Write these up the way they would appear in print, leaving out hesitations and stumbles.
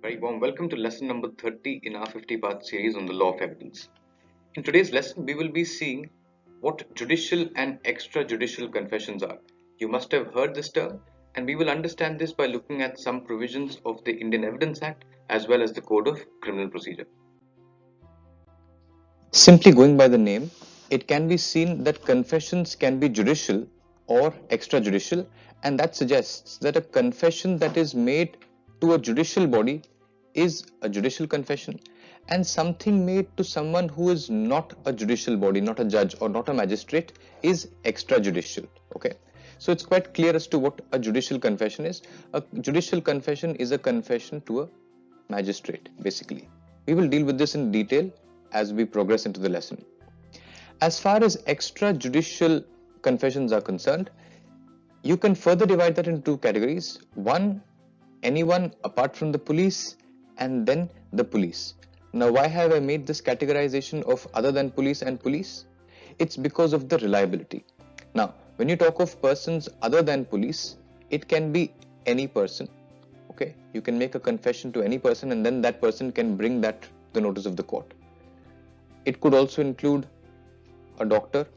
Very warm welcome to lesson number 30 in our 50-part series on the law of evidence. In today's lesson, we will be seeing what judicial and extrajudicial confessions are. You must have heard this term, and we will understand this by looking at some provisions of the Indian Evidence Act as well as the Code of Criminal Procedure. Simply going by the name, it can be seen that confessions can be judicial or extrajudicial, and that suggests that a confession that is made to a judicial body is a judicial confession, and something made to someone who is not a judicial body, not a judge or not a magistrate, is extrajudicial. Okay. So it's quite clear as to what a judicial confession is. A judicial confession is a confession to a magistrate, basically. We will deal with this in detail as we progress into the lesson. As far as extrajudicial confessions are concerned, you can further divide that into two categories. One, anyone apart from the police, and then the police. Now, why have I made this categorization of other than police and police? It's because of the reliability. Now, when you talk of persons other than police, it can be any person. Okay, you can make a confession to any person and then that person can bring that to the notice of the court. It could also include a doctor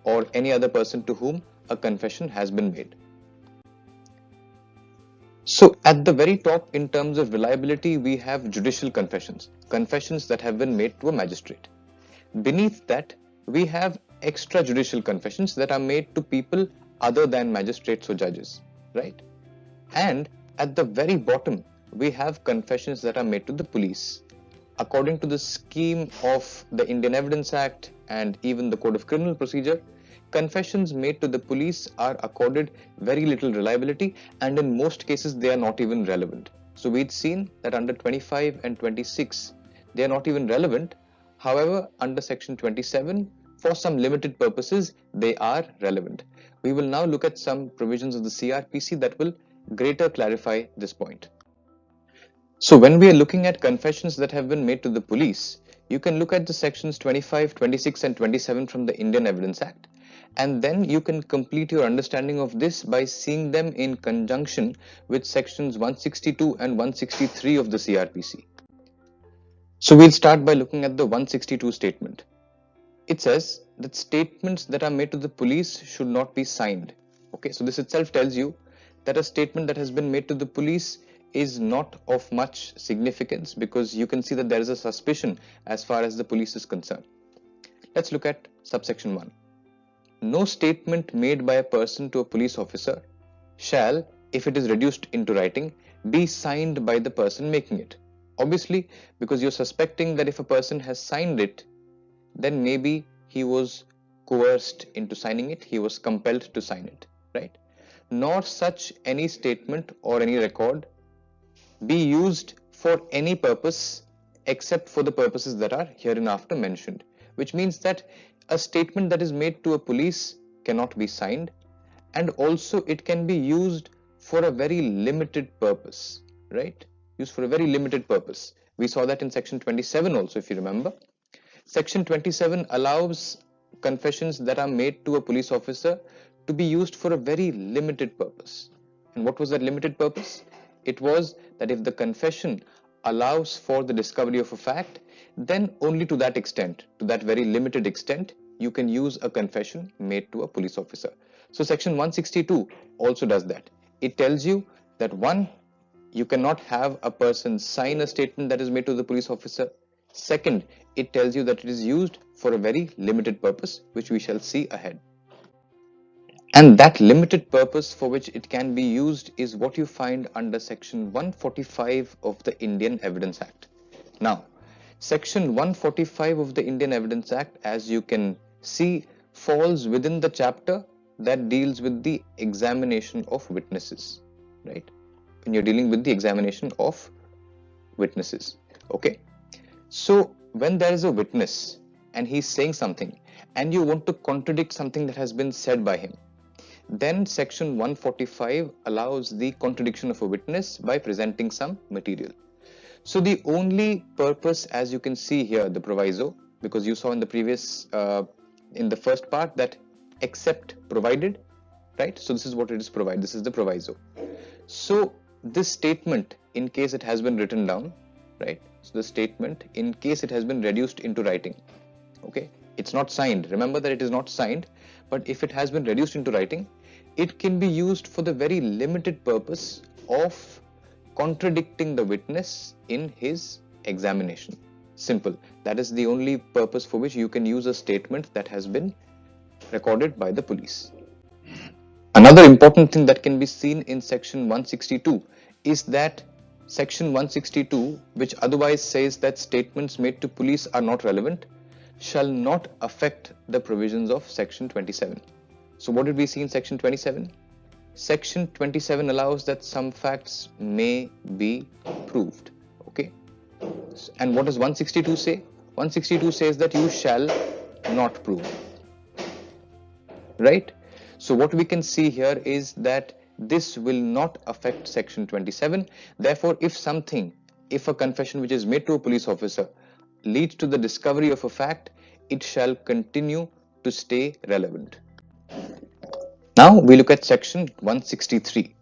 or any other person to whom a confession has been made. So at the very top, in terms of reliability, we have judicial confessions, confessions that have been made to a magistrate. Beneath that, we have extrajudicial confessions that are made to people other than magistrates or judges, right? And at the very bottom, we have confessions that are made to the police. According to the scheme of the Indian Evidence Act and even the Code of Criminal Procedure, confessions made to the police are accorded very little reliability, and in most cases they are not even relevant. So we'd seen that under 25 and 26 they are not even relevant. However, under section 27, for some limited purposes, they are relevant. We will now look at some provisions of the CRPC that will greater clarify this point. So when we are looking at confessions that have been made to the police, you can look at the sections 25, 26 and 27 from the Indian Evidence Act, and then you can complete your understanding of this by seeing them in conjunction with sections 162 and 163 of the CRPC. So we'll start by looking at the 162 statement. It says that statements that are made to the police should not be signed. Okay, so this itself tells you that a statement that has been made to the police is not of much significance because you can see that there is a suspicion as far as the police is concerned. Let's look at subsection 1. No statement made by a person to a police officer shall, if it is reduced into writing, be signed by the person making it. Obviously, because you're suspecting that if a person has signed it, then maybe he was coerced into signing it, he was compelled to sign it, right? Nor such any statement or any record be used for any purpose except for the purposes that are hereinafter mentioned, which means that a statement that is made to a police cannot be signed, and also it can be used for a very limited purpose, right? Used for a very limited purpose. We saw that in section 27 also, if you remember. Section 27 allows confessions that are made to a police officer to be used for a very limited purpose. And what was that limited purpose? It was that if the confession allows for the discovery of a fact, then only to that extent, to that very limited extent, you can use a confession made to a police officer. So section 162 also does that. It tells you that one, you cannot have a person sign a statement that is made to the police officer. Second, it tells you that it is used for a very limited purpose, which we shall see ahead. And that limited purpose for which it can be used is what you find under section 145 of the Indian Evidence Act. Now, section 145 of the Indian Evidence Act, as you can see, falls within the chapter that deals with the examination of witnesses, right? When you're dealing with the examination of witnesses, okay? So when there is a witness and he's saying something and you want to contradict something that has been said by him, then section 145 allows the contradiction of a witness by presenting some material. So the only purpose, as you can see here, the proviso, because you saw in the previous, in the first part that except provided, right? So this is what it is provided. This is the proviso. So this statement, in case it has been written down, right? So the statement, in case it has been reduced into writing, okay? It's not signed. Remember that it is not signed, but if it has been reduced into writing, it can be used for the very limited purpose of contradicting the witness in his examination. Simple. That is the only purpose for which you can use a statement that has been recorded by the police. Another important thing that can be seen in section 162 is that section 162, which otherwise says that statements made to police are not relevant, shall not affect the provisions of section 27. So what did we see in section 27? Section 27 allows that some facts may be proved. Okay. And what does 162 say? 162 says that you shall not prove. Right? So what we can see here is that this will not affect section 27. Therefore, if a confession which is made to a police officer leads to the discovery of a fact, it shall continue to stay relevant. Now we look at section 163.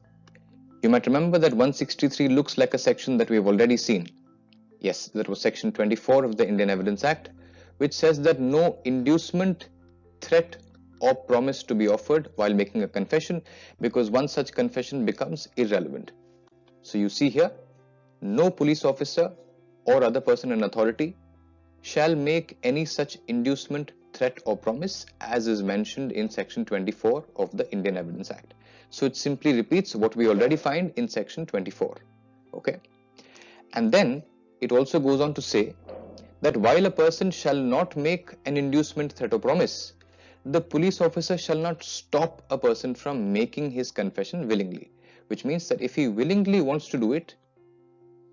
You might remember that 163 looks like a section that we have already seen. Yes, that was section 24 of the Indian Evidence Act, which says that no inducement, threat, or promise to be offered while making a confession, because one such confession becomes irrelevant. So you see here, no police officer or other person in authority shall make any such inducement, threat, or promise as is mentioned in section 24 of the Indian Evidence Act. So it simply repeats what we already find in section 24. Okay. And then it also goes on to say that while a person shall not make an inducement, threat, or promise, the police officer shall not stop a person from making his confession willingly, which means that if he willingly wants to do it,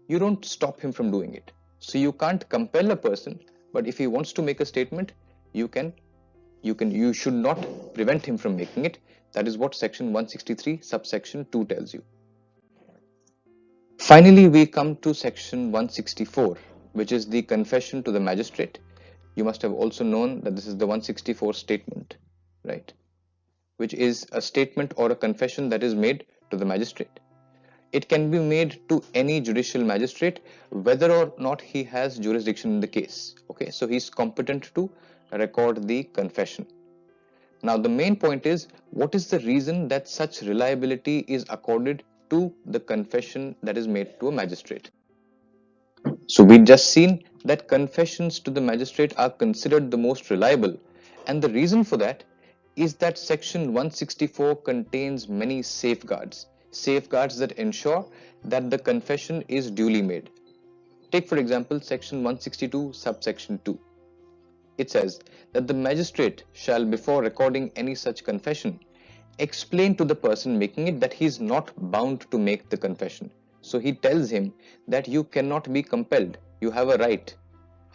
you don't stop him from doing it. So you can't compel a person, but if he wants to make a statement, you should not prevent him from making it. That is what section 163 subsection 2 tells you. Finally, we come to section 164, which is the confession to the magistrate. You must have also known that this is the 164 statement, right? Which is a statement or a confession that is made to the magistrate. It can be made to any judicial magistrate, whether or not he has jurisdiction in the case. Okay, so he's competent to record the confession. Now, the main point is, what is the reason that such reliability is accorded to the confession that is made to a magistrate? So we've just seen that confessions to the magistrate are considered the most reliable, and the reason for that is that section 164 contains many safeguards that ensure that the confession is duly made. Take for example section 162 subsection 2. It says that the magistrate shall, before recording any such confession, explain to the person making it that he is not bound to make the confession. So he tells him that you cannot be compelled, you have a right,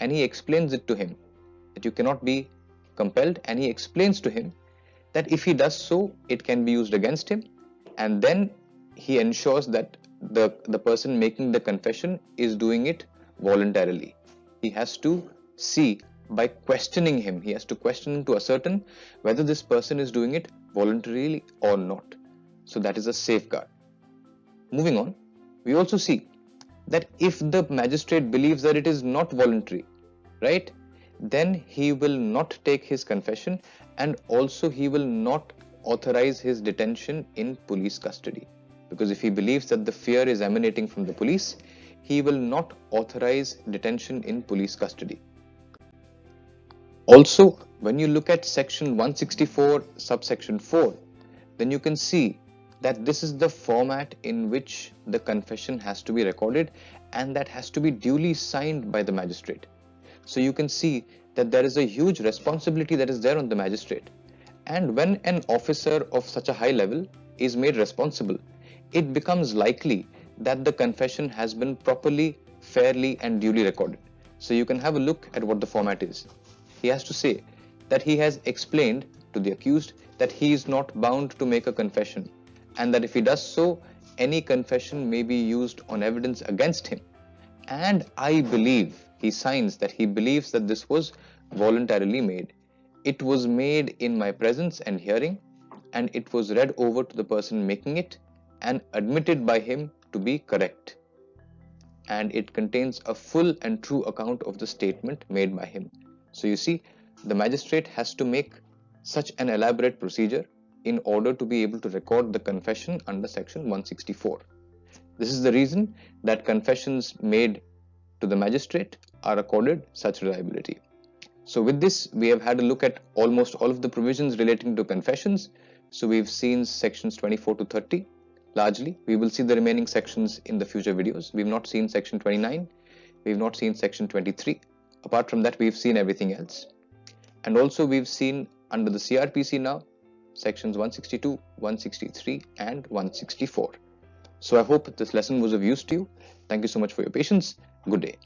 and he explains it to him that you cannot be compelled, and he explains to him that if he does so, it can be used against him, and then he ensures that the person making the confession is doing it voluntarily. He has to see by questioning him, he has to question him to ascertain whether this person is doing it voluntarily or not. So that is a safeguard. Moving on, we also see that if the magistrate believes that it is not voluntary, right, then he will not take his confession, and also he will not authorize his detention in police custody. Because if he believes that the fear is emanating from the police, he will not authorize detention in police custody. Also, when you look at section 164 subsection 4, then you can see that this is the format in which the confession has to be recorded, and that has to be duly signed by the magistrate. So you can see that there is a huge responsibility that is there on the magistrate. And when an officer of such a high level is made responsible, it becomes likely that the confession has been properly, fairly, and duly recorded. So you can have a look at what the format is. He has to say that he has explained to the accused that he is not bound to make a confession, and that if he does so, any confession may be used on evidence against him. And I believe, he signs that he believes that this was voluntarily made. It was made in my presence and hearing, and it was read over to the person making it and admitted by him to be correct, and it contains a full and true account of the statement made by him. So you see, the magistrate has to make such an elaborate procedure in order to be able to record the confession under section 164. This is the reason that confessions made to the magistrate are accorded such reliability. So with this, we have had a look at almost all of the provisions relating to confessions. So we've seen sections 24 to 30 largely. We will see the remaining sections in the future videos. We've not seen section 29. We've not seen section 23. Apart from that, we've seen everything else. And also we've seen under the CRPC now, sections 162, 163 and 164. So I hope this lesson was of use to you. Thank you so much for your patience. Good day.